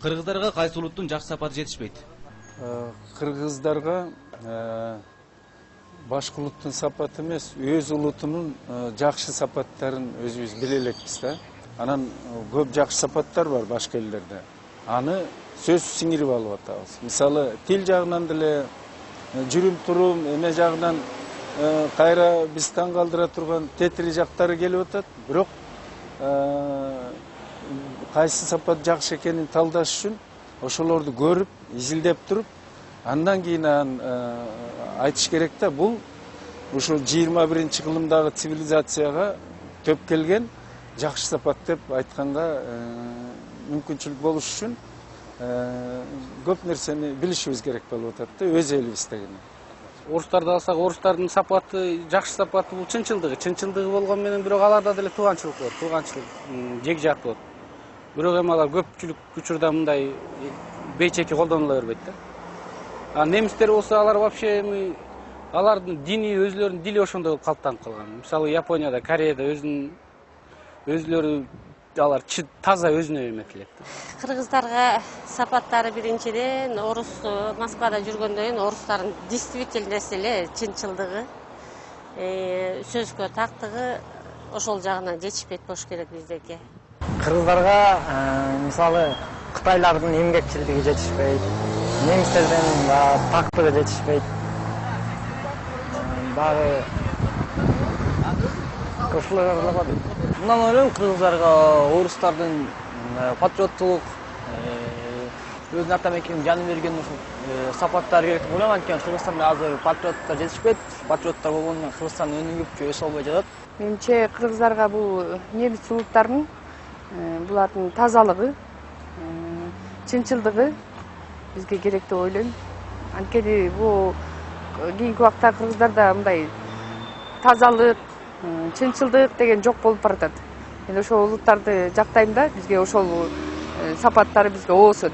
Кыргыздарга кайсы улуттун жакшы сапаты жетишпейт? Кыргыздарга башка улуттун сапаты эмес, өз улутунун жакшы сапаттарын өзүбүз биле элекпиз да. Анан көп жакшы сапаттар бар башка элдерде. Аны сөзсүз сиңирип алып атабыз. Мисалы, тил жагынан деле, жүрүм турум, эме жагынан кайра биз таң калтыра турган тетири жактары келип атат. Бирок кайсы сапат жакшы экенин талдаш үчүн ошолорду көрүп, изилдеп туруп, андан кийин айтыш керек да, бул ушу 21-кылымдагы цивилизацияга төп келген жакшы сапат деп айтканга мүмкүнчүлүк болуш үчүн көп нерсени билишибиз керек болуп атат да, өз элибиздегини. Орустарды алсак, орустардын сапаты, жакшы сапаты бул чынчылдыгы. Чынчылдыгы болгон менен бирок аларда деле тууганчылык бар, жег жак болот. Бирок эми алар көпчүлүк учурда мындай бейчеки колдонула бербейт да. А немистер болсо алар вообще эми алардын дини, өзүлөрүнүн дили ошондой калыптанып калган. Мисалы Японияда, Кореяда өзүлөрү алар таза өзүнө эметилет. Кыргыздарга сапаттары биринчиден орус Москвада жүргөндөн кийин орустардын действительность эле чынчылдыгы, сөзгө тактыгы ошол жагынан жетишпейт болуш керек биздеки. Кыргыздарга мисалы Кытайлардын эмгекчилдиги жетишпейт, немистердин тактыгы жетишпейт. Дагы ушулар. Мындан ойлойм, кыргыздарга орустардын патриоттулук, өзүнүн ата мекенин жанын берген сапаттары керек деп ойлойм. Анткени Кыргызстанда азыр патриоттор жетишпейт. Патриоттор болгондон Кыргызстандын өнүгүп өсө албай жатат. Менимче кыргыздарга бул немис улуттарынын булардын тазалыгы, чынчылдыгы бизге керек деп ойлойм. Анткени бул кийинки убакта кыргыздарда мындай тазалык, чынчылдык деген жок болуп баратат. Мен ошол улуттарды жактайм да, бизге ошол сапаттары бизге оосот.